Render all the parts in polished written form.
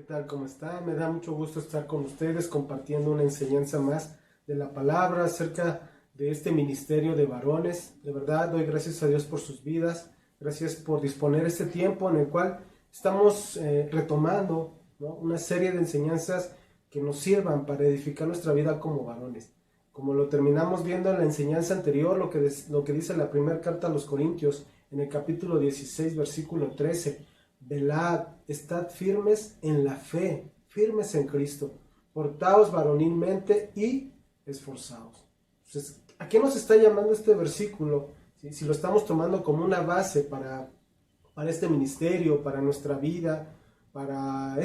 tal? ¿Cómo está? Me da mucho gusto estar con ustedes compartiendo una enseñanza más de la palabra acerca de este ministerio de varones. De verdad, doy gracias a Dios por sus vidas. Gracias por disponer este tiempo en el cual estamos retomando, ¿no?, una serie de enseñanzas que nos sirvan para edificar nuestra vida como varones. Como lo terminamos viendo en la enseñanza anterior, lo que dice la primera carta a los Corintios, en el capítulo 16, versículo 13. Velad, estad firmes en la fe, firmes en Cristo, portaos varonilmente y esforzaos. Entonces, ¿a qué nos está llamando este versículo? Si lo estamos tomando como una base para este ministerio, para nuestra vida, para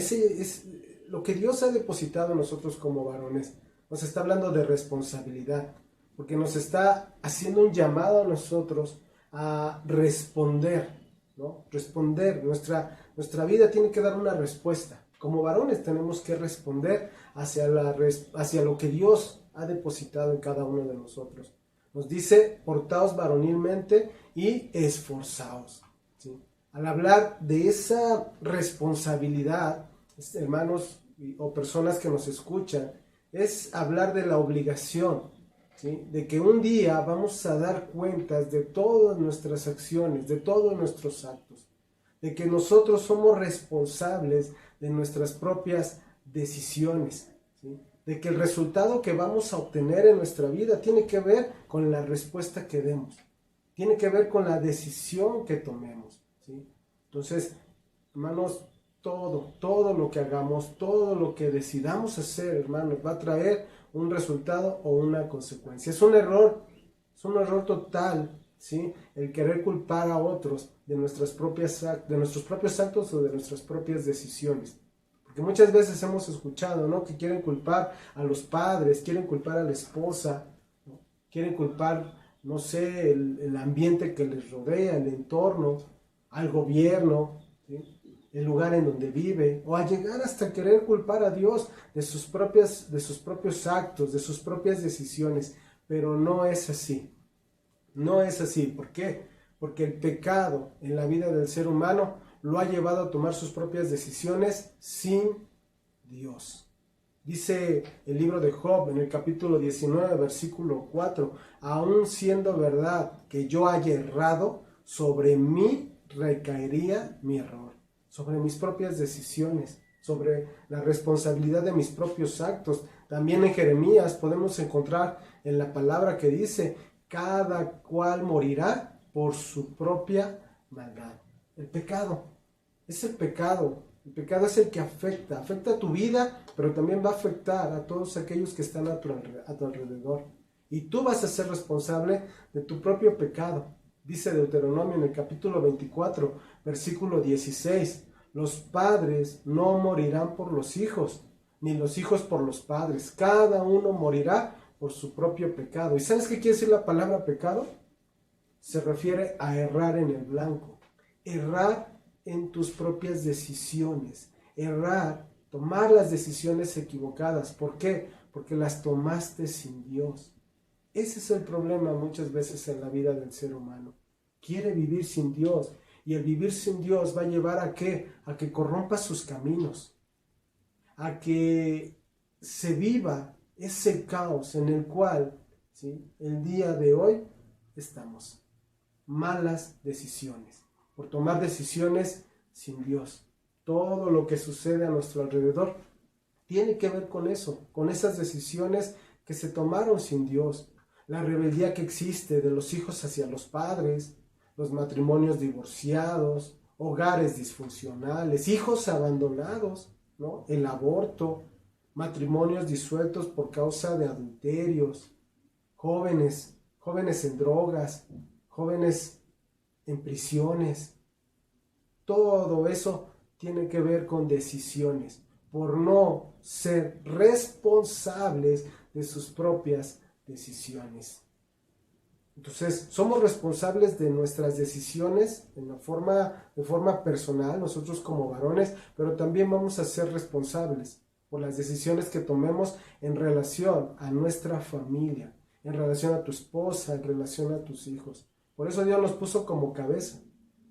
lo que Dios ha depositado en nosotros como varones. Nos está hablando de responsabilidad, porque nos está haciendo un llamado a nosotros a responder, ¿no? Responder, nuestra vida tiene que dar una respuesta. Como varones tenemos que responder hacia lo que Dios ha depositado en cada uno de nosotros. Nos dice, portaos varonilmente y esforzaos, ¿sí? Al hablar de esa responsabilidad, hermanos o personas que nos escuchan, es hablar de la obligación, ¿sí?, de que un día vamos a dar cuentas de todas nuestras acciones, de todos nuestros actos, de que nosotros somos responsables de nuestras propias decisiones, ¿sí?, de que el resultado que vamos a obtener en nuestra vida tiene que ver con la respuesta que demos, tiene que ver con la decisión que tomemos, ¿sí? Entonces, hermanos, todo lo que hagamos, todo lo que decidamos hacer, hermanos, va a traer un resultado o una consecuencia. Es un error total, ¿sí?, el querer culpar a otros de nuestros propios actos o de nuestras propias decisiones. Porque muchas veces hemos escuchado, ¿no?, que quieren culpar a los padres, quieren culpar a la esposa, ¿no?, quieren culpar, no sé, el ambiente que les rodea, el entorno, al gobierno, ¿sí?, el lugar en donde vive, o a llegar hasta querer culpar a Dios de sus propios actos, de sus propias decisiones. Pero no es así. No es así. ¿Por qué? Porque el pecado en la vida del ser humano lo ha llevado a tomar sus propias decisiones sin Dios. Dice el libro de Job en el capítulo 19, versículo 4, aun siendo verdad que yo haya errado, sobre mí recaería mi error, sobre mis propias decisiones, sobre la responsabilidad de mis propios actos. También en Jeremías podemos encontrar en la palabra que dice, cada cual morirá por su propia maldad. El pecado es el pecado. El pecado es el que afecta a tu vida, pero también va a afectar a todos aquellos que están a tu alrededor. Y tú vas a ser responsable de tu propio pecado. Dice Deuteronomio en el capítulo 24, versículo 16, los padres no morirán por los hijos, ni los hijos por los padres. Cada uno morirá por su propio pecado. ¿Y sabes qué quiere decir la palabra pecado? Se refiere a errar en el blanco. Errar en tus propias decisiones. Errar, tomar las decisiones equivocadas. ¿Por qué? Porque las tomaste sin Dios. Ese es el problema muchas veces en la vida del ser humano. Quiere vivir sin Dios. Y el vivir sin Dios va a llevar ¿a qué? A que corrompa sus caminos. A que se viva ese caos en el cual, ¿sí?, el día de hoy estamos. Malas decisiones. Por tomar decisiones sin Dios. Todo lo que sucede a nuestro alrededor tiene que ver con eso. Con esas decisiones que se tomaron sin Dios. La rebeldía que existe de los hijos hacia los padres, los matrimonios divorciados, hogares disfuncionales, hijos abandonados, ¿no?, el aborto, matrimonios disueltos por causa de adulterios, jóvenes en drogas, jóvenes en prisiones. Todo eso tiene que ver con decisiones, por no ser responsables de sus propias decisiones. Entonces, somos responsables de nuestras decisiones de forma personal, nosotros como varones, pero también vamos a ser responsables por las decisiones que tomemos en relación a nuestra familia, en relación a tu esposa, en relación a tus hijos. Por eso Dios nos puso como cabeza.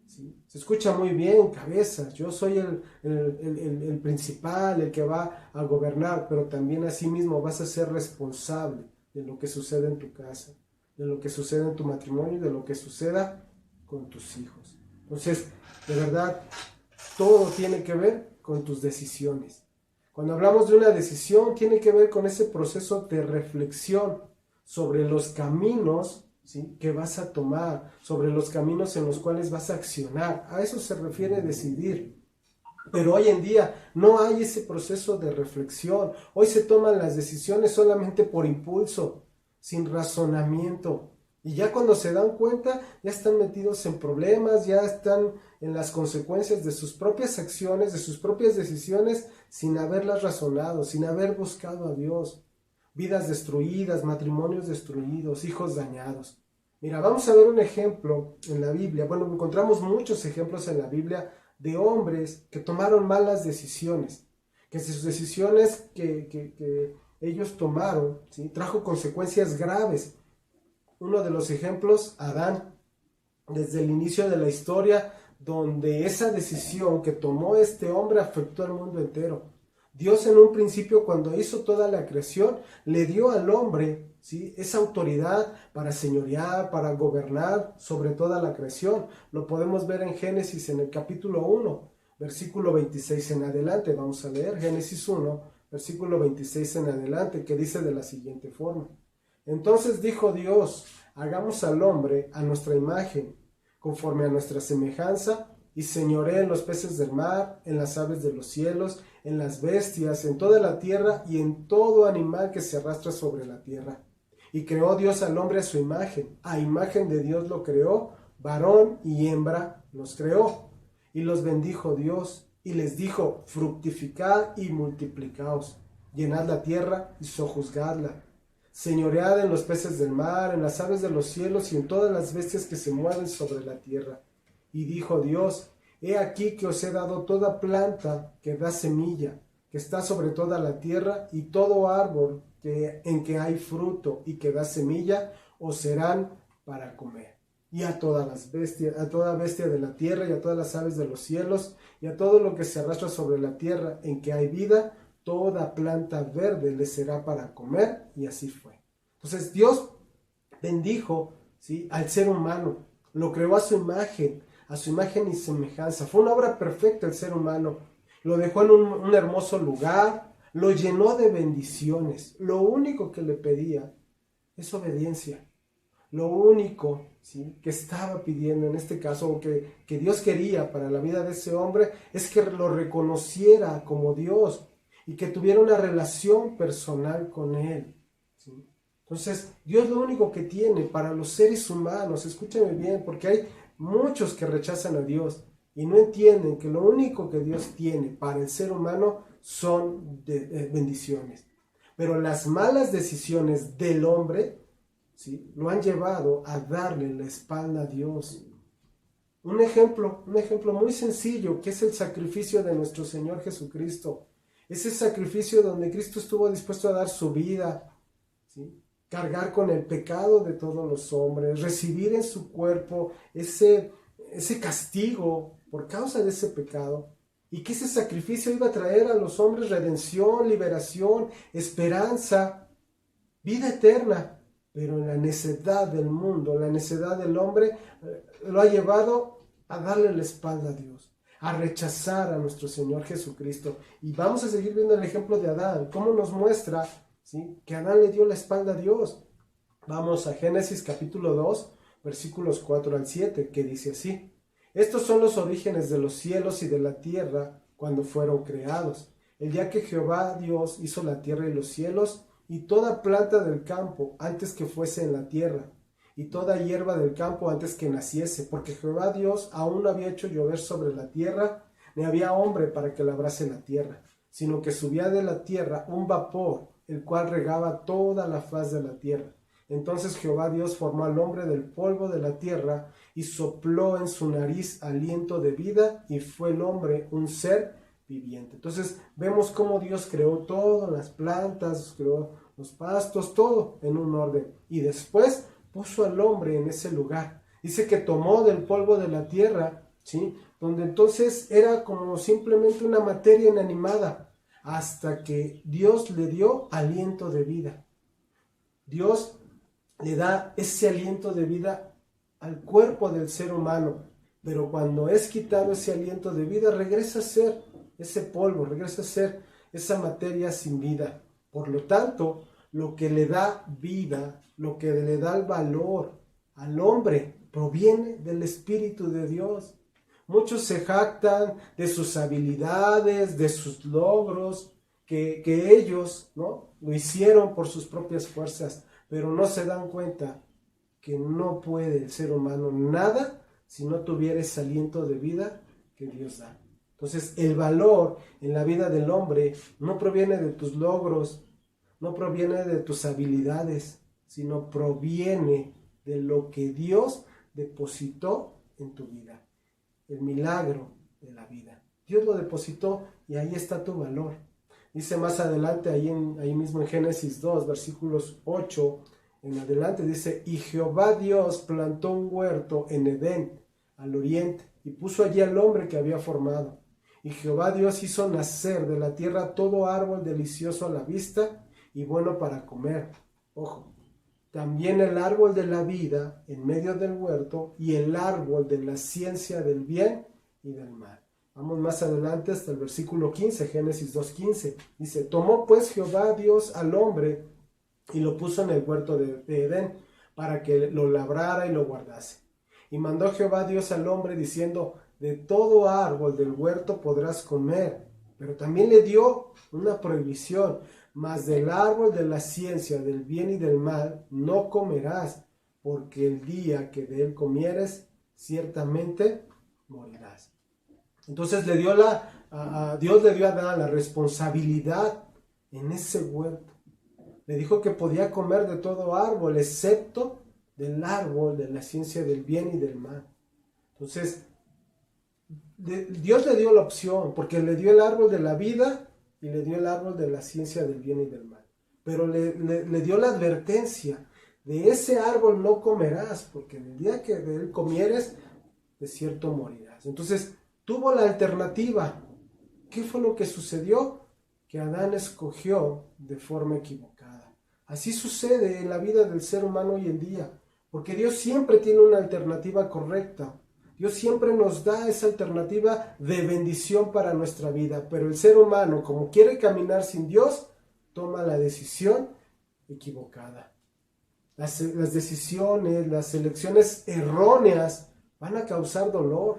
¿sí? Se escucha muy bien, cabeza, yo soy el principal, el que va a gobernar, pero también asimismo vas a ser responsable de lo que sucede en tu casa, de lo que sucede en tu matrimonio y de lo que suceda con tus hijos. Entonces, de verdad, todo tiene que ver con tus decisiones. Cuando hablamos de una decisión, tiene que ver con ese proceso de reflexión sobre los caminos, ¿sí?, que vas a tomar, sobre los caminos en los cuales vas a accionar. A eso se refiere decidir. Pero hoy en día no hay ese proceso de reflexión. Hoy se toman las decisiones solamente por impulso, sin razonamiento. Y ya cuando se dan cuenta, ya están metidos en problemas, ya están en las consecuencias de sus propias acciones, de sus propias decisiones, sin haberlas razonado, sin haber buscado a Dios. Vidas destruidas, matrimonios destruidos, hijos dañados. Mira, vamos a ver un ejemplo en la Biblia. Bueno, encontramos muchos ejemplos en la Biblia de hombres que tomaron malas decisiones, que sus decisiones que ellos tomaron, ¿sí?, trajo consecuencias graves. Uno de los ejemplos, Adán, desde el inicio de la historia, donde esa decisión que tomó este hombre afectó al mundo entero. Dios en un principio, cuando hizo toda la creación, le dio al hombre, ¿sí?, esa autoridad para señorear, para gobernar sobre toda la creación. Lo podemos ver en Génesis en el capítulo 1, versículo 26 en adelante. Vamos a leer Génesis 1, versículo 26 en adelante, que dice de la siguiente forma. Entonces dijo Dios, hagamos al hombre a nuestra imagen, conforme a nuestra semejanza, y señoree en los peces del mar, en las aves de los cielos, en las bestias, en toda la tierra y en todo animal que se arrastra sobre la tierra. Y creó Dios al hombre a su imagen, a imagen de Dios lo creó, varón y hembra los creó. Y los bendijo Dios, y les dijo, fructificad y multiplicaos, llenad la tierra y sojuzgadla. Señoread en los peces del mar, en las aves de los cielos y en todas las bestias que se mueven sobre la tierra. Y dijo Dios, he aquí que os he dado toda planta que da semilla, que está sobre toda la tierra, y todo árbol en que hay fruto y que da semilla, os serán para comer. Y a todas las bestias, a toda bestia de la tierra y a todas las aves de los cielos, y a todo lo que se arrastra sobre la tierra en que hay vida, toda planta verde le será para comer, y así fue. Entonces Dios bendijo, ¿sí?, al ser humano, lo creó a su imagen y semejanza. Fue una obra perfecta el ser humano. Lo dejó en un hermoso lugar, lo llenó de bendiciones. Lo único que le pedía es obediencia. Lo único, ¿sí?, que estaba pidiendo en este caso, o que Dios quería para la vida de ese hombre, es que lo reconociera como Dios y que tuviera una relación personal con Él, ¿sí? Entonces, Dios lo único que tiene para los seres humanos, escúchame bien, porque hay muchos que rechazan a Dios y no entienden que lo único que Dios tiene para el ser humano son bendiciones. Pero las malas decisiones del hombre, ¿sí?, lo han llevado a darle la espalda a Dios. Un ejemplo muy sencillo, que es el sacrificio de nuestro Señor Jesucristo. Ese sacrificio donde Cristo estuvo dispuesto a dar su vida, ¿sí?, cargar con el pecado de todos los hombres, recibir en su cuerpo ese castigo por causa de ese pecado, y que ese sacrificio iba a traer a los hombres redención, liberación, esperanza, vida eterna. Pero la necedad del mundo, la necedad del hombre, lo ha llevado a darle la espalda a Dios, a rechazar a nuestro Señor Jesucristo. Y vamos a seguir viendo el ejemplo de Adán, cómo nos muestra, ¿sí?, que Adán le dio la espalda a Dios. Vamos a Génesis capítulo 2, versículos 4 al 7, que dice así: estos son los orígenes de los cielos y de la tierra cuando fueron creados. El día que Jehová Dios hizo la tierra y los cielos, y toda planta del campo antes que fuese en la tierra, y toda hierba del campo antes que naciese, porque Jehová Dios aún no había hecho llover sobre la tierra, ni había hombre para que labrase la tierra, sino que subía de la tierra un vapor, el cual regaba toda la faz de la tierra. Entonces Jehová Dios formó al hombre del polvo de la tierra, y sopló en su nariz aliento de vida, y fue el hombre un ser viviente. Entonces vemos cómo Dios creó todas las plantas, creó los pastos, todo en un orden, y después puso al hombre en ese lugar. Dice que tomó del polvo de la tierra, ¿sí? Donde entonces era como simplemente una materia inanimada, hasta que Dios le dio aliento de vida. Dios le da ese aliento de vida al cuerpo del ser humano, pero cuando es quitado ese aliento de vida, regresa a ser ese polvo, regresa a ser esa materia sin vida. Por lo tanto, lo que le da vida, lo que le da el valor al hombre, proviene del Espíritu de Dios. Muchos se jactan de sus habilidades, de sus logros, que ellos, ¿no?, lo hicieron por sus propias fuerzas, pero no se dan cuenta que no puede el ser humano nada si no tuviera ese aliento de vida que Dios da. Entonces, el valor en la vida del hombre no proviene de tus logros, no proviene de tus habilidades, sino proviene de lo que Dios depositó en tu vida. El milagro de la vida. Dios lo depositó y ahí está tu valor. Dice más adelante, ahí mismo en Génesis 2, versículos 8 en adelante, dice: y Jehová Dios plantó un huerto en Edén, al oriente, y puso allí al hombre que había formado. Y Jehová Dios hizo nacer de la tierra todo árbol delicioso a la vista y bueno para comer. Ojo, también el árbol de la vida en medio del huerto y el árbol de la ciencia del bien y del mal. Vamos más adelante hasta el versículo 15, Génesis 2:15. Dice: tomó pues Jehová Dios al hombre y lo puso en el huerto de Edén para que lo labrara y lo guardase. Y mandó Jehová Dios al hombre diciendo: de todo árbol del huerto podrás comer, pero también le dio una prohibición: mas del árbol de la ciencia del bien y del mal no comerás, porque el día que de él comieres, ciertamente morirás. Entonces Dios le dio a Adán la responsabilidad en ese huerto. Le dijo que podía comer de todo árbol, excepto del árbol de la ciencia del bien y del mal. Entonces, Dios le dio la opción, porque le dio el árbol de la vida y le dio el árbol de la ciencia del bien y del mal. Pero le dio la advertencia: de ese árbol no comerás, porque el día que de él comieres, de cierto morirás. Entonces, tuvo la alternativa. ¿Qué fue lo que sucedió? Que Adán escogió de forma equivocada. Así sucede en la vida del ser humano hoy en día, porque Dios siempre tiene una alternativa correcta. Dios siempre nos da esa alternativa de bendición para nuestra vida, pero el ser humano, como quiere caminar sin Dios, toma la decisión equivocada. Las decisiones, las elecciones erróneas van a causar dolor,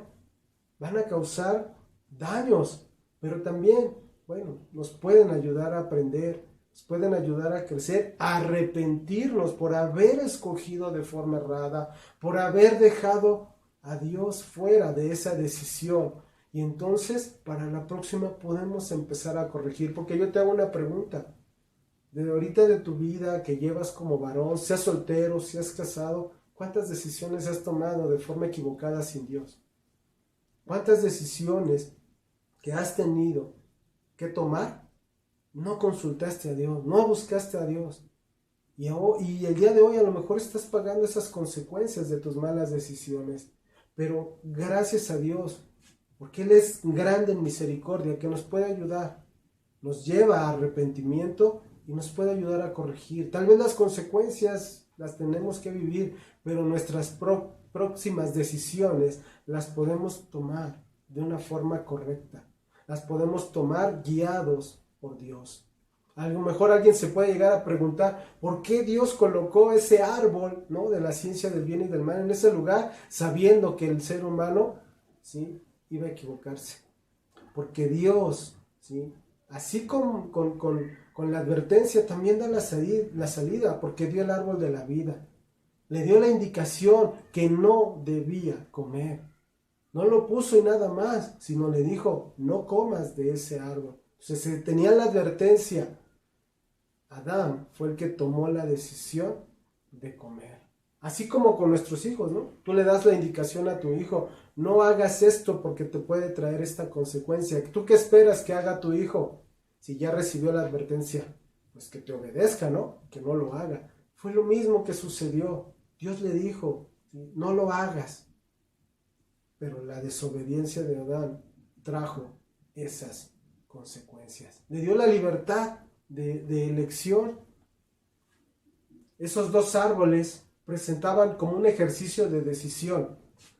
van a causar daños, pero también, bueno, nos pueden ayudar a aprender, nos pueden ayudar a crecer, a arrepentirnos por haber escogido de forma errada, por haber dejado a Dios fuera de esa decisión. Y entonces, para la próxima podemos empezar a corregir, porque yo te hago una pregunta. De ahorita de tu vida que llevas como varón, seas soltero, seas casado, ¿cuántas decisiones has tomado de forma equivocada sin Dios? ¿Cuántas decisiones que has tenido que tomar no consultaste a Dios, no buscaste a Dios? Y el día de hoy a lo mejor estás pagando esas consecuencias de tus malas decisiones. Pero gracias a Dios, porque Él es grande en misericordia, que nos puede ayudar, nos lleva a arrepentimiento y nos puede ayudar a corregir. Tal vez las consecuencias las tenemos que vivir, pero nuestras próximas decisiones las podemos tomar de una forma correcta. Las podemos tomar guiados por Dios. A lo mejor alguien se puede llegar a preguntar por qué Dios colocó ese árbol, ¿no?, de la ciencia del bien y del mal en ese lugar, sabiendo que el ser humano, ¿sí?, iba a equivocarse. Porque Dios, ¿sí?, así con la advertencia, también da la salida, porque dio el árbol de la vida. Le dio la indicación que no debía comer. No lo puso y nada más, sino le dijo: no comas de ese árbol. Entonces se tenía la advertencia. Adán fue el que tomó la decisión de comer. Así como con nuestros hijos, ¿no? Tú le das la indicación a tu hijo: no hagas esto porque te puede traer esta consecuencia. ¿Tú qué esperas que haga tu hijo? Si ya recibió la advertencia, pues que te obedezca, ¿no? Que no lo haga. Fue lo mismo que sucedió. Dios le dijo: no lo hagas. pero la desobediencia de Adán trajo esas consecuencias. Le dio la libertad de elección. Esos dos árboles presentaban como un ejercicio de decisión.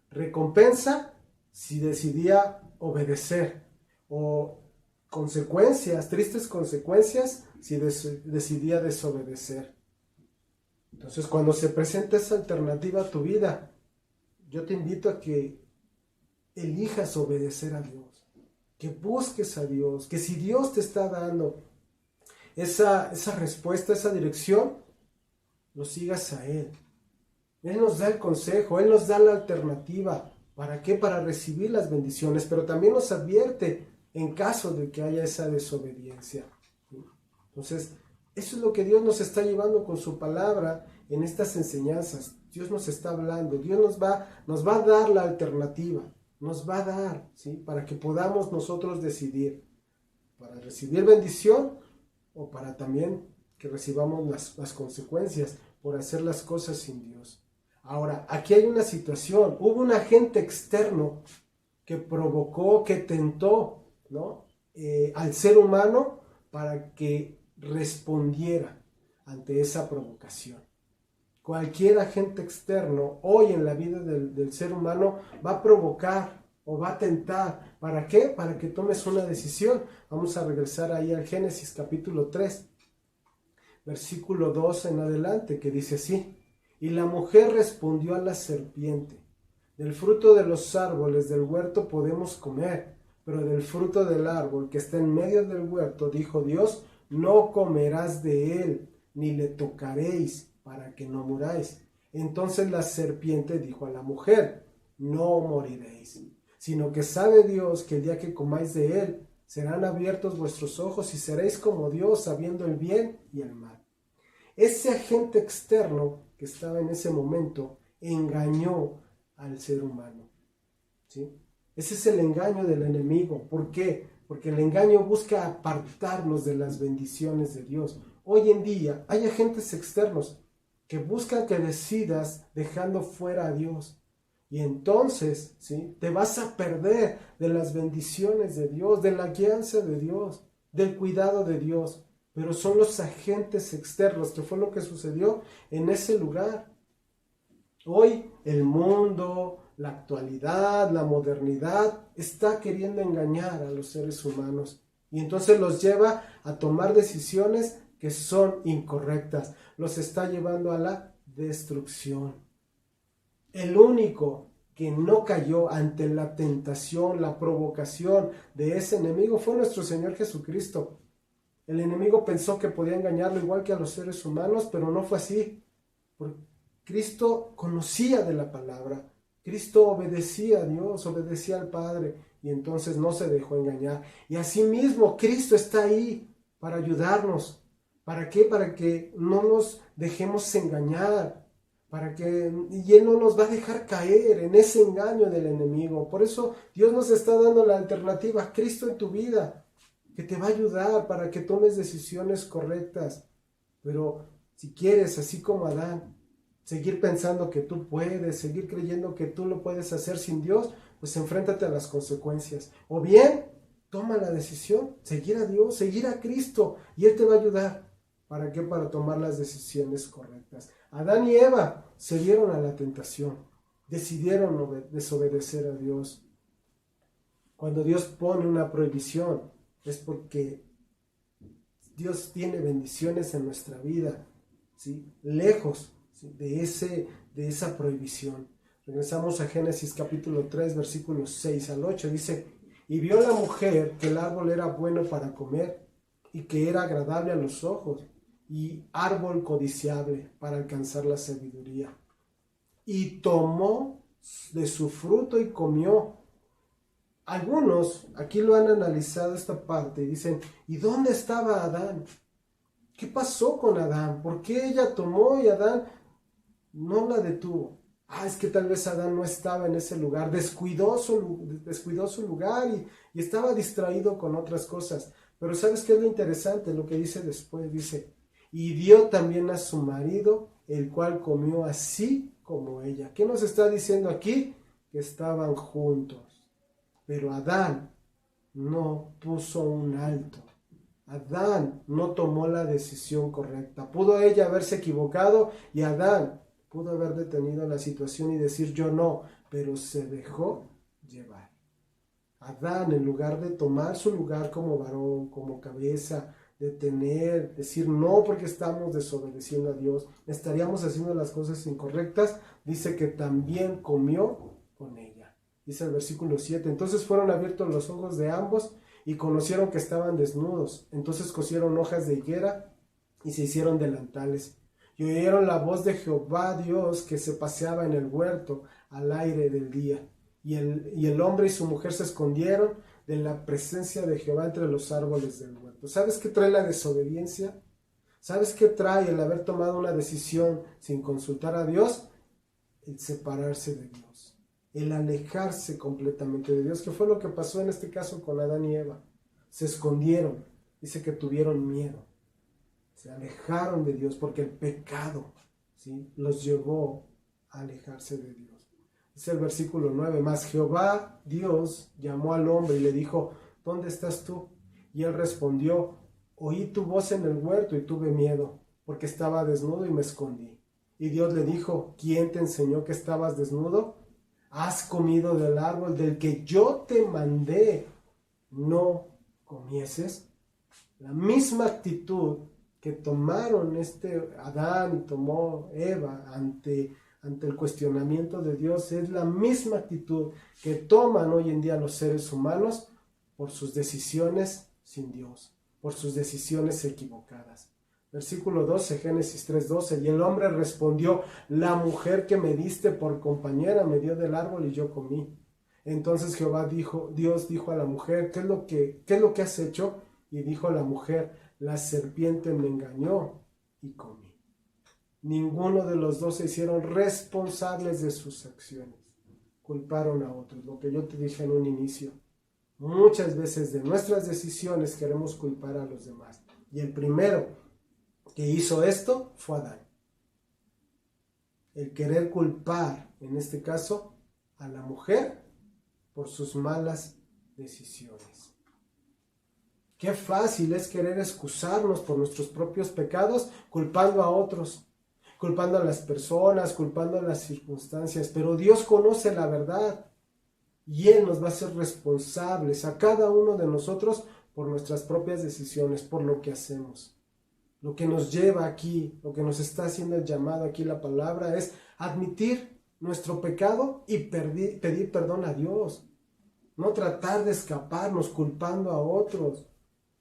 Recompensa si decidía obedecer, o consecuencias, tristes consecuencias si decidía desobedecer. Entonces, cuando se presenta esa alternativa a tu vida, yo te invito a que elijas obedecer a Dios, que busques a Dios, que si Dios te está dando esa respuesta, esa dirección, lo sigas a Él. Él nos da el consejo, Él nos da la alternativa. ¿Para qué? Para recibir las bendiciones, pero también nos advierte en caso de que haya esa desobediencia. Entonces, eso es lo que Dios nos está llevando con su palabra en estas enseñanzas. Dios nos está hablando, Dios nos va a dar la alternativa, nos va a dar, ¿sí? Para que podamos nosotros decidir, para recibir bendición o para también que recibamos las consecuencias por hacer las cosas sin Dios. Ahora, aquí hay una situación, hubo un agente externo que provocó, que tentó, ¿no? Al ser humano para que respondiera ante esa provocación. Cualquier agente externo hoy en la vida del ser humano va a provocar o va a tentar. ¿Para qué? Para que tomes una decisión. Vamos a regresar ahí al Génesis capítulo 3, versículo 2 en adelante, que dice así: y la mujer respondió a la serpiente: del fruto de los árboles del huerto podemos comer, pero del fruto del árbol que está en medio del huerto, dijo Dios, no comerás de él, ni le tocaréis, para que no muráis. Entonces la serpiente dijo a la mujer: no moriréis, sino que sabe Dios que el día que comáis de él, serán abiertos vuestros ojos y seréis como Dios, sabiendo el bien y el mal. Ese agente externo que estaba en ese momento engañó al ser humano, ¿sí? Ese es el engaño del enemigo. ¿Por qué? Porque el engaño busca apartarnos de las bendiciones de Dios. Hoy en día hay agentes externos que buscan que decidas dejando fuera a Dios. Y entonces, ¿sí?, te vas a perder de las bendiciones de Dios, de la guianza de Dios, del cuidado de Dios. Pero son los agentes externos, que fue lo que sucedió en ese lugar. Hoy el mundo, la actualidad, la modernidad está queriendo engañar a los seres humanos. Y entonces los lleva a tomar decisiones que son incorrectas. Los está llevando a la destrucción. El único que no cayó ante la tentación, la provocación de ese enemigo fue nuestro Señor Jesucristo. El enemigo pensó que podía engañarlo igual que a los seres humanos, pero no fue así. Porque Cristo conocía de la palabra. Cristo obedecía a Dios, obedecía al Padre, y entonces no se dejó engañar. Y asimismo, Cristo está ahí para ayudarnos. ¿Para qué? Para que no nos dejemos engañar. Y Él no nos va a dejar caer en ese engaño del enemigo. Por eso Dios nos está dando la alternativa, Cristo en tu vida, que te va a ayudar para que tomes decisiones correctas. Pero si quieres, así como Adán, seguir pensando que tú puedes, seguir creyendo que tú lo puedes hacer sin Dios, pues enfréntate a las consecuencias. O bien, toma la decisión, seguir a Dios, seguir a Cristo, y Él te va a ayudar. ¿Para qué? Para tomar las decisiones correctas. Adán y Eva se dieron a la tentación, decidieron desobedecer a Dios. Cuando Dios pone una prohibición, es porque Dios tiene bendiciones en nuestra vida, ¿sí?, lejos, ¿sí?, de esa prohibición. Regresamos a Génesis capítulo 3, versículos 6 al 8. Dice: y vio la mujer que el árbol era bueno para comer, y que era agradable a los ojos, y árbol codiciable para alcanzar la sabiduría. Y tomó de su fruto y comió. Algunos aquí lo han analizado esta parte y dicen: ¿y dónde estaba Adán? ¿Qué pasó con Adán? ¿Por qué ella tomó y Adán no la detuvo? Es que tal vez Adán no estaba en ese lugar, descuidó su lugar y estaba distraído con otras cosas. Pero ¿sabes qué es lo interesante? Lo que dice después, dice: y dio también a su marido, el cual comió así como ella. ¿Qué nos está diciendo aquí? que estaban juntos. Pero Adán no puso un alto. Adán no tomó la decisión correcta. Pudo ella haberse equivocado y Adán pudo haber detenido la situación y decir yo no, pero se dejó llevar. Adán, en lugar de tomar su lugar como varón, como cabeza, decir no porque estamos desobedeciendo a Dios, estaríamos haciendo las cosas incorrectas, dice que también comió con ella. Dice el versículo 7, entonces fueron abiertos los ojos de ambos y conocieron que estaban desnudos. Entonces cosieron hojas de higuera y se hicieron delantales. Y oyeron la voz de Jehová Dios que se paseaba en el huerto al aire del día. Y el hombre y su mujer se escondieron de la presencia de Jehová entre los árboles del huerto. ¿Sabes qué trae la desobediencia? ¿Sabes qué trae el haber tomado una decisión sin consultar a Dios? El separarse de Dios, el alejarse completamente de Dios, que fue lo que pasó en este caso con Adán y Eva. Se escondieron, dice que tuvieron miedo, se alejaron de Dios porque el pecado, ¿sí?, los llevó a alejarse de Dios. Dice el versículo 9, mas Jehová Dios llamó al hombre y le dijo, ¿dónde estás tú? Y él respondió, oí tu voz en el huerto y tuve miedo, porque estaba desnudo y me escondí. Y Dios le dijo, ¿quién te enseñó que estabas desnudo? ¿Has comido del árbol del que yo te mandé no comieses? La misma actitud que tomaron Adán y tomó Eva ante el cuestionamiento de Dios es la misma actitud que toman hoy en día los seres humanos por sus decisiones sin Dios, por sus decisiones equivocadas. Versículo 12, Génesis 3:12, y el hombre respondió, la mujer que me diste por compañera me dio del árbol y yo comí. Entonces Dios dijo a la mujer, ¿qué es lo que has hecho? Y dijo la mujer, la serpiente me engañó y comí. Ninguno de los dos se hicieron responsables de sus acciones. Culparon a otros, lo que yo te dije en un inicio. Muchas veces de nuestras decisiones queremos culpar a los demás. Y el primero que hizo esto fue Adán. El querer culpar, en este caso, a la mujer por sus malas decisiones. Qué fácil es querer excusarnos por nuestros propios pecados culpando a otros, culpando a las personas, culpando a las circunstancias, pero Dios conoce la verdad y Él nos va a hacer responsables a cada uno de nosotros por nuestras propias decisiones, por lo que hacemos. Lo que nos lleva aquí, lo que nos está haciendo el llamado aquí la palabra es admitir nuestro pecado y pedir perdón a Dios. No tratar de escaparnos culpando a otros.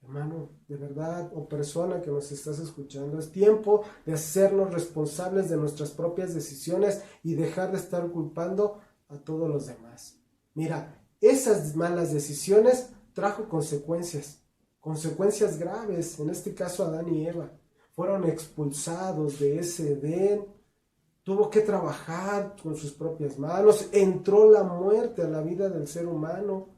Hermano, de verdad, o persona que nos estás escuchando, es tiempo de hacernos responsables de nuestras propias decisiones y dejar de estar culpando a todos los demás. Mira, esas malas decisiones trajo consecuencias graves. En este caso, Adán y Eva fueron expulsados de ese Edén. Tuvo que trabajar con sus propias manos. Entró la muerte a la vida del ser humano.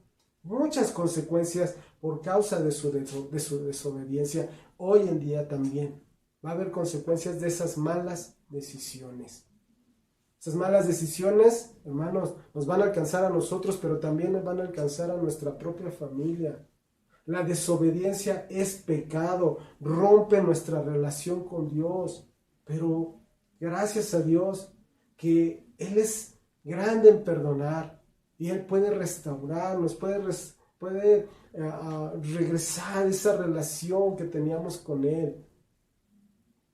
Muchas consecuencias por causa de su desobediencia. Hoy en día también va a haber consecuencias de esas malas decisiones. Esas malas decisiones, hermanos, nos van a alcanzar a nosotros, pero también nos van a alcanzar a nuestra propia familia. La desobediencia es pecado, rompe nuestra relación con Dios, pero gracias a Dios que Él es grande en perdonar y Él puede restaurarnos, puede regresar esa relación que teníamos con Él.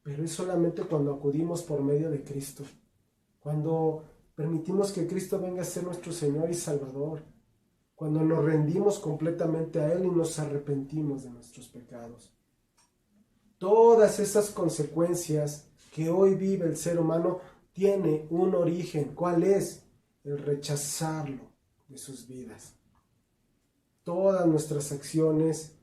Pero es solamente cuando acudimos por medio de Cristo, cuando permitimos que Cristo venga a ser nuestro Señor y Salvador, cuando nos rendimos completamente a Él y nos arrepentimos de nuestros pecados. Todas esas consecuencias que hoy vive el ser humano tiene un origen. ¿Cuál es? El rechazarlo de sus vidas. Todas nuestras acciones,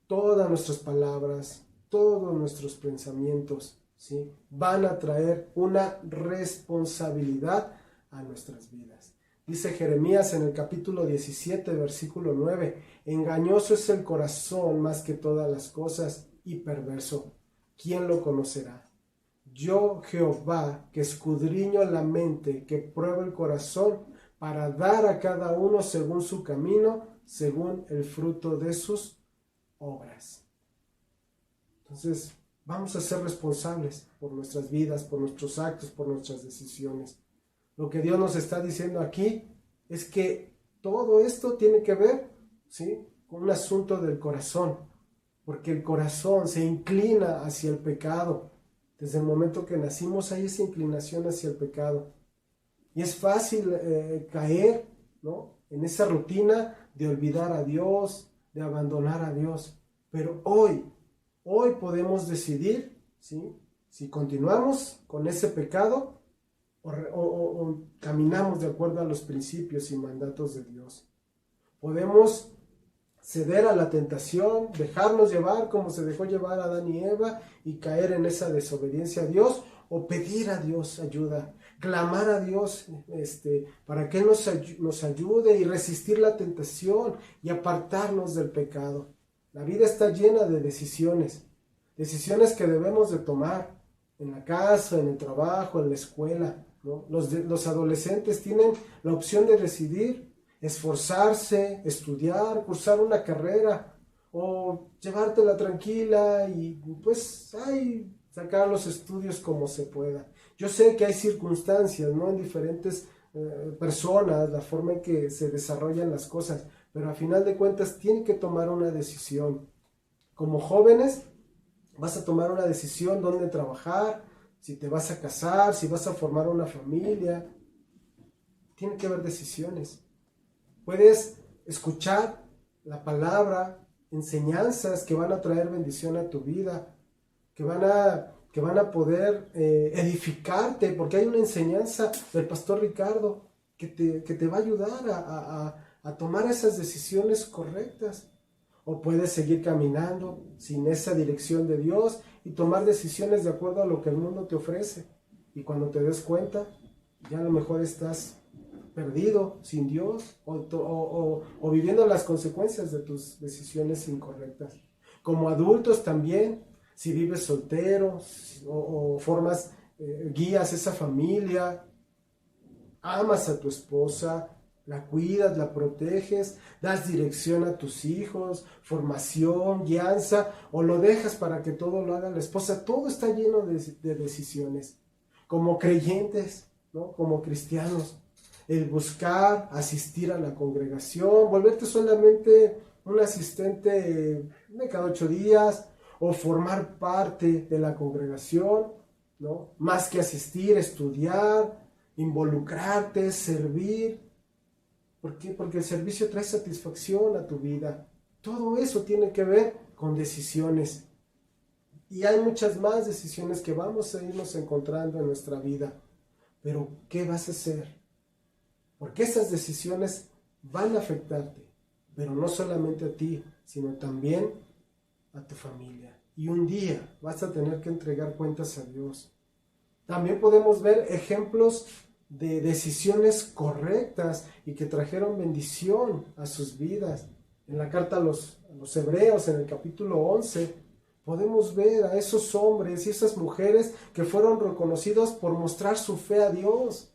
todas nuestras palabras, todos nuestros pensamientos, ¿sí?, van a traer una responsabilidad a nuestras vidas. Dice Jeremías en el capítulo 17, versículo 9, engañoso es el corazón más que todas las cosas y perverso. ¿Quién lo conocerá? Yo, Jehová, que escudriño la mente, que pruebo el corazón, para dar a cada uno según su camino, según el fruto de sus obras. Entonces, vamos a ser responsables por nuestras vidas, por nuestros actos, por nuestras decisiones. Lo que Dios nos está diciendo aquí es que todo esto tiene que ver, ¿sí?, con un asunto del corazón, porque el corazón se inclina hacia el pecado. Desde el momento que nacimos hay esa inclinación hacia el pecado. Y es fácil caer, ¿no?, en esa rutina de olvidar a Dios, de abandonar a Dios. Pero hoy podemos decidir, ¿sí?, si continuamos con ese pecado o caminamos de acuerdo a los principios y mandatos de Dios. Podemos ceder a la tentación, dejarnos llevar como se dejó llevar a Adán y Eva y caer en esa desobediencia a Dios, o pedir a Dios ayuda, clamar a Dios para que Él nos ayude y resistir la tentación y apartarnos del pecado. La vida está llena de decisiones que debemos de tomar en la casa, en el trabajo, en la escuela, ¿no? Los adolescentes tienen la opción de decidir esforzarse, estudiar, cursar una carrera o llevártela tranquila y pues sacar los estudios como se pueda. Yo sé que hay circunstancias, ¿no?, en diferentes personas, la forma en que se desarrollan las cosas, pero a final de cuentas tienen que tomar una decisión. Como jóvenes vas a tomar una decisión dónde trabajar, si te vas a casar, si vas a formar una familia. Tiene que haber decisiones. Puedes escuchar la palabra, enseñanzas que van a traer bendición a tu vida, que van a poder edificarte, porque hay una enseñanza del pastor Ricardo que te va a ayudar a tomar esas decisiones correctas. O puedes seguir caminando sin esa dirección de Dios y tomar decisiones de acuerdo a lo que el mundo te ofrece. Y cuando te des cuenta, ya a lo mejor estás perdido, sin Dios, o viviendo las consecuencias de tus decisiones incorrectas. Como adultos también, si vives soltero o formas, guías esa familia, amas a tu esposa, la cuidas, la proteges, das dirección a tus hijos, formación, guianza, o lo dejas para que todo lo haga la esposa. Todo está lleno de decisiones. Como creyentes, ¿no?, como cristianos, el buscar, asistir a la congregación, volverte solamente un asistente de cada 8 días, o formar parte de la congregación, ¿no?, más que asistir, estudiar, involucrarte, servir. ¿Por qué? Porque el servicio trae satisfacción a tu vida. Todo eso tiene que ver con decisiones. Y hay muchas más decisiones que vamos a irnos encontrando en nuestra vida. Pero, ¿qué vas a hacer? Porque esas decisiones van a afectarte. Pero no solamente a ti, sino también a tu familia. Y un día vas a tener que entregar cuentas a Dios. También podemos ver ejemplos de decisiones correctas y que trajeron bendición a sus vidas. En la carta a los Hebreos, en el capítulo 11, podemos ver a esos hombres y esas mujeres que fueron reconocidos por mostrar su fe a Dios,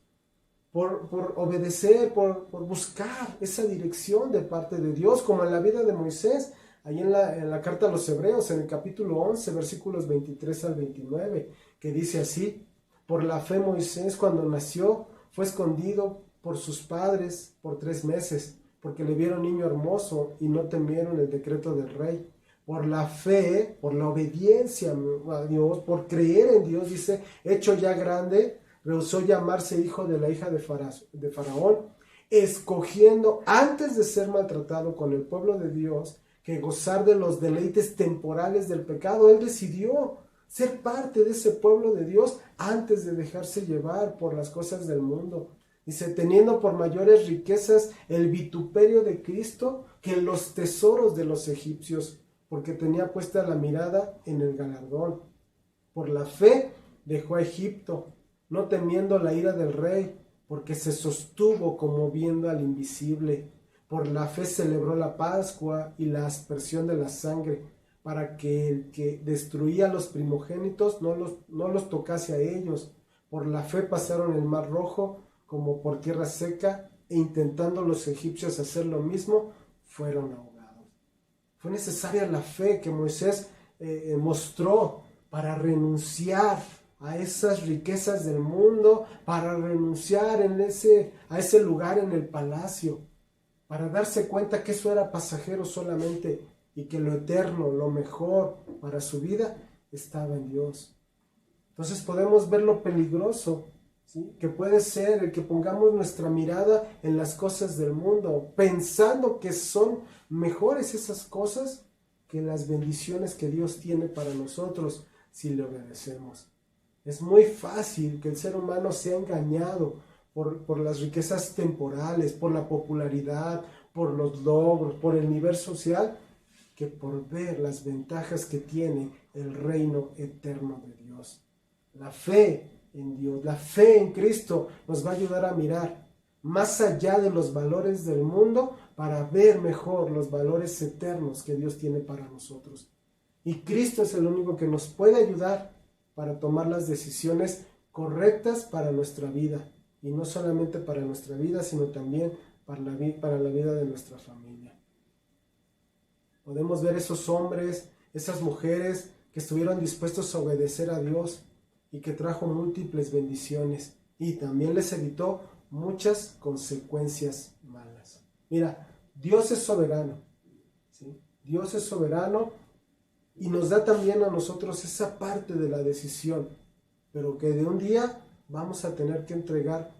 por obedecer, por buscar esa dirección de parte de Dios, como en la vida de Moisés, ahí en la carta a los Hebreos, en el capítulo 11, versículos 23 al 29, que dice así: por la fe Moisés, cuando nació, fue escondido por sus padres por 3 meses, porque le vieron niño hermoso y no temieron el decreto del rey. Por la fe, por la obediencia a Dios, por creer en Dios, dice, hecho ya grande, rehusó llamarse hijo de la hija de Faraón, escogiendo antes de ser maltratado con el pueblo de Dios que gozar de los deleites temporales del pecado. Él decidió ser parte de ese pueblo de Dios antes de dejarse llevar por las cosas del mundo. Dice, teniendo por mayores riquezas el vituperio de Cristo que los tesoros de los egipcios, porque tenía puesta la mirada en el galardón. Por la fe dejó a Egipto, no temiendo la ira del rey, porque se sostuvo como viendo al invisible. Por la fe celebró la Pascua y la aspersión de la sangre, para que el que destruía a los primogénitos no los tocase a ellos. Por la fe pasaron el mar rojo como por tierra seca, e intentando los egipcios hacer lo mismo, fueron ahogados. Fue necesaria la fe que Moisés mostró para renunciar a esas riquezas del mundo, para renunciar a ese lugar en el palacio, para darse cuenta que eso era pasajero solamente y que lo eterno, lo mejor para su vida estaba en Dios. Entonces podemos ver lo peligroso, ¿sí?, que puede ser el que pongamos nuestra mirada en las cosas del mundo, pensando que son mejores esas cosas que las bendiciones que Dios tiene para nosotros si le obedecemos. Es muy fácil que el ser humano sea engañado por las riquezas temporales, por la popularidad, por los logros, por el nivel social, que por ver las ventajas que tiene el reino eterno de Dios. La fe en Dios, la fe en Cristo nos va a ayudar a mirar más allá de los valores del mundo para ver mejor los valores eternos que Dios tiene para nosotros. Y Cristo es el único que nos puede ayudar para tomar las decisiones correctas para nuestra vida. Y no solamente para nuestra vida, sino también para la vida de nuestra familia. Podemos ver esos hombres, esas mujeres que estuvieron dispuestos a obedecer a Dios y que trajo múltiples bendiciones y también les evitó muchas consecuencias malas. Mira, Dios es soberano, ¿sí? Dios es soberano y nos da también a nosotros esa parte de la decisión, pero que de un día vamos a tener que entregar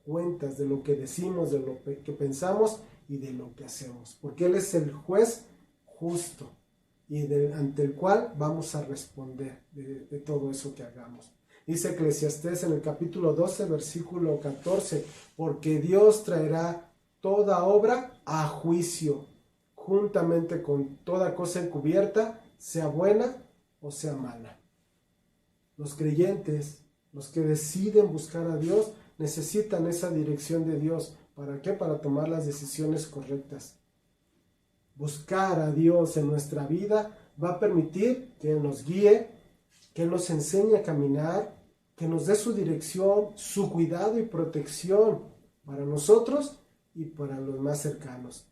cuentas de lo que decimos, de lo que pensamos y de lo que hacemos, porque Él es el juez justo y ante el cual vamos a responder de todo eso que hagamos. Dice Eclesiastés en el capítulo 12, versículo 14, porque Dios traerá toda obra a juicio, juntamente con toda cosa encubierta, sea buena o sea mala. Los creyentes, los que deciden buscar a Dios, necesitan esa dirección de Dios. ¿Para qué? Para tomar las decisiones correctas. Buscar a Dios en nuestra vida va a permitir que Él nos guíe, que Él nos enseñe a caminar, que nos dé su dirección, su cuidado y protección para nosotros y para los más cercanos.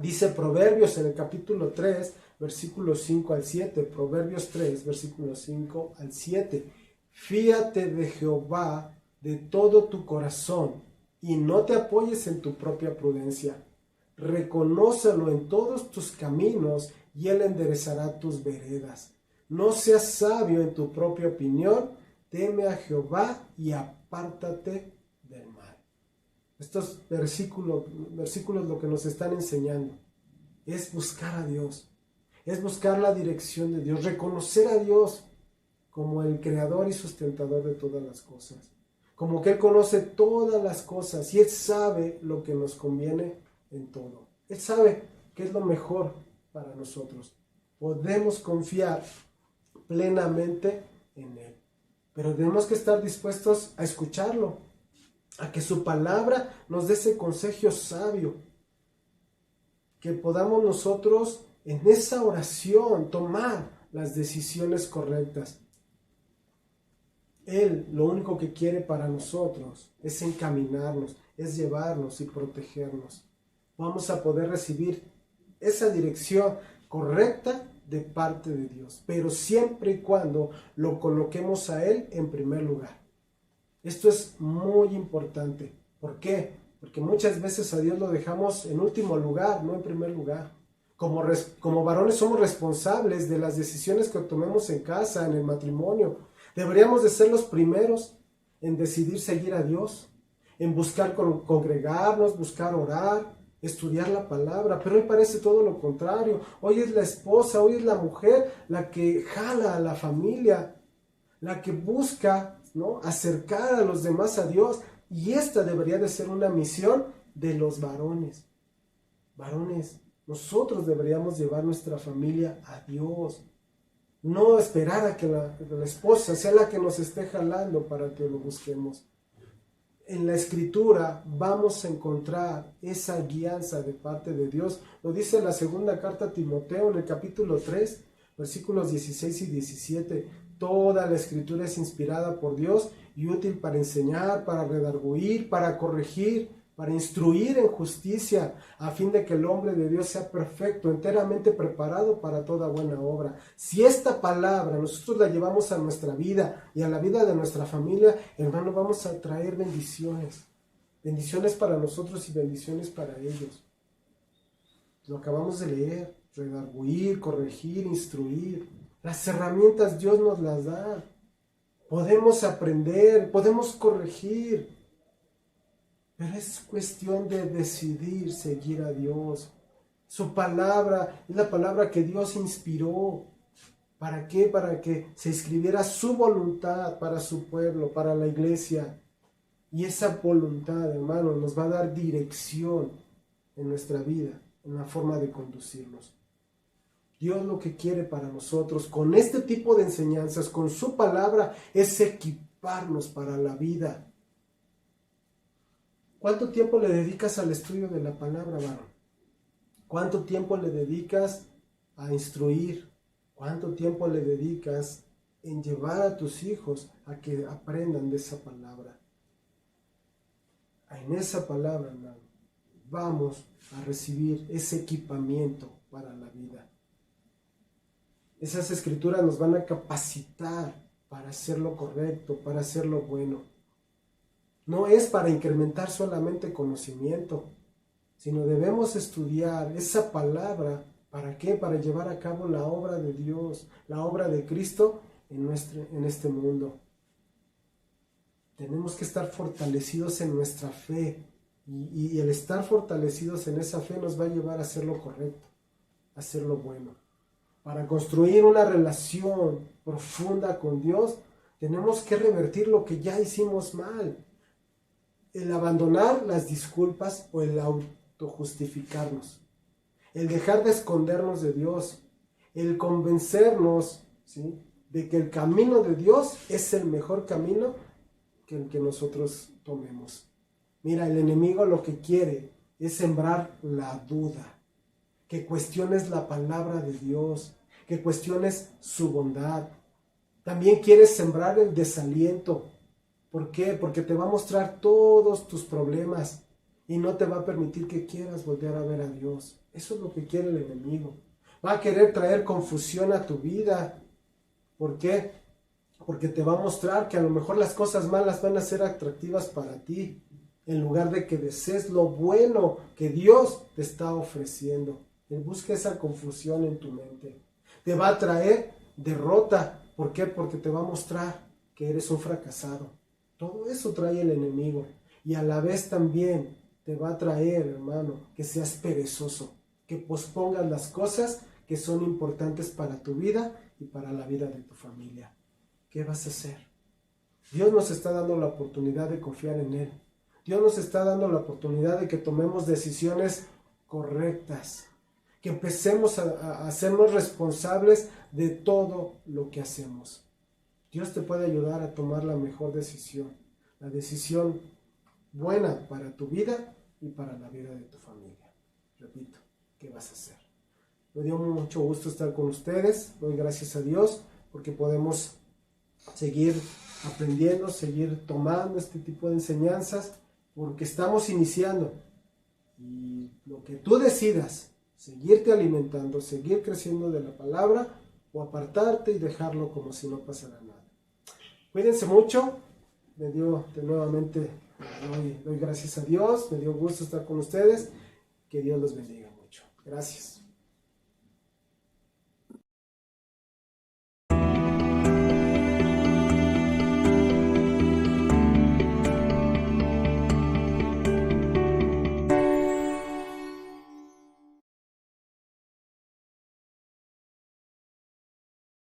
Dice Proverbios en el capítulo 3, versículos 5 al 7, Proverbios 3, versículos 5 al 7. Fíate de Jehová de todo tu corazón y no te apoyes en tu propia prudencia. Reconócelo en todos tus caminos y Él enderezará tus veredas. No seas sabio en tu propia opinión, teme a Jehová y apártate del mal. Estos versículos lo que nos están enseñando es buscar a Dios, es buscar la dirección de Dios, reconocer a Dios como el creador y sustentador de todas las cosas, como que Él conoce todas las cosas y Él sabe lo que nos conviene en todo. Él sabe qué es lo mejor para nosotros. Podemos confiar plenamente en Él, pero tenemos que estar dispuestos a escucharlo, a que su palabra nos dé ese consejo sabio, que podamos nosotros en esa oración tomar las decisiones correctas. Él lo único que quiere para nosotros es encaminarnos, es llevarnos y protegernos. Vamos a poder recibir esa dirección correcta de parte de Dios, pero siempre y cuando lo coloquemos a Él en primer lugar. Esto es muy importante. ¿Por qué? Porque muchas veces a Dios lo dejamos en último lugar, no en primer lugar. Como varones somos responsables de las decisiones que tomemos en casa, en el matrimonio. Deberíamos de ser los primeros en decidir seguir a Dios, en buscar congregarnos, buscar orar, estudiar la palabra, pero hoy parece todo lo contrario. Hoy es la esposa, hoy es la mujer la que jala a la familia, la que busca, ¿no?, acercar a los demás a Dios, y esta debería de ser una misión de los varones. Varones, nosotros deberíamos llevar nuestra familia a Dios, no esperar a que la esposa sea la que nos esté jalando para que lo busquemos. En la Escritura vamos a encontrar esa guianza de parte de Dios. Lo dice la segunda carta a Timoteo en el capítulo 3, versículos 16 y 17. Toda la Escritura es inspirada por Dios y útil para enseñar, para redarguir, para corregir, para instruir en justicia, a fin de que el hombre de Dios sea perfecto, enteramente preparado para toda buena obra. Si esta palabra nosotros la llevamos a nuestra vida y a la vida de nuestra familia, hermano, vamos a traer bendiciones. Bendiciones para nosotros y bendiciones para ellos. Lo acabamos de leer, redarguir, corregir, instruir. Las herramientas Dios nos las da. Podemos aprender, podemos corregir. Pero es cuestión de decidir seguir a Dios. Su palabra es la palabra que Dios inspiró. ¿Para qué? Para que se escribiera su voluntad para su pueblo, para la iglesia. Y esa voluntad, hermano, nos va a dar dirección en nuestra vida, en la forma de conducirnos. Dios lo que quiere para nosotros, con este tipo de enseñanzas, con su palabra, es equiparnos para la vida. ¿Cuánto tiempo le dedicas al estudio de la palabra, varón? ¿Cuánto tiempo le dedicas a instruir? ¿Cuánto tiempo le dedicas en llevar a tus hijos a que aprendan de esa palabra? En esa palabra, hermano, vamos a recibir ese equipamiento para la vida. Esas escrituras nos van a capacitar para hacer lo correcto, para hacer lo bueno. No es para incrementar solamente conocimiento, sino debemos estudiar esa palabra. ¿Para qué? Para llevar a cabo la obra de Dios, la obra de Cristo en este mundo. Tenemos que estar fortalecidos en nuestra fe y el estar fortalecidos en esa fe nos va a llevar a hacer lo correcto, a hacer lo bueno. Para construir una relación profunda con Dios, tenemos que revertir lo que ya hicimos mal. El abandonar las disculpas o el autojustificarnos. El dejar de escondernos de Dios. El convencernos, ¿sí?, de que el camino de Dios es el mejor camino que el que nosotros tomemos. Mira, el enemigo lo que quiere es sembrar la duda. Que cuestiones la palabra de Dios. Que cuestiones su bondad. También quiere sembrar el desaliento. ¿Por qué? Porque te va a mostrar todos tus problemas y no te va a permitir que quieras volver a ver a Dios. Eso es lo que quiere el enemigo. Va a querer traer confusión a tu vida. ¿Por qué? Porque te va a mostrar que a lo mejor las cosas malas van a ser atractivas para ti, en lugar de que desees lo bueno que Dios te está ofreciendo. Él busca esa confusión en tu mente. Te va a traer derrota. ¿Por qué? Porque te va a mostrar que eres un fracasado. Todo eso trae el enemigo. Y a la vez también te va a traer, hermano, que seas perezoso, que pospongas las cosas que son importantes para tu vida y para la vida de tu familia. ¿Qué vas a hacer? Dios nos está dando la oportunidad de confiar en Él. Dios nos está dando la oportunidad de que tomemos decisiones correctas, que empecemos a hacernos responsables de todo lo que hacemos. Dios te puede ayudar a tomar la mejor decisión, la decisión buena para tu vida y para la vida de tu familia. Repito, ¿qué vas a hacer? Me dio mucho gusto estar con ustedes. Doy gracias a Dios porque podemos seguir aprendiendo, seguir tomando este tipo de enseñanzas, porque estamos iniciando. Y lo que tú decidas, seguirte alimentando, seguir creciendo de la palabra o apartarte y dejarlo como si no pasara nada. Cuídense mucho. Me dio nuevamente, doy gracias a Dios. Me dio gusto estar con ustedes. Que Dios los bendiga mucho. Gracias.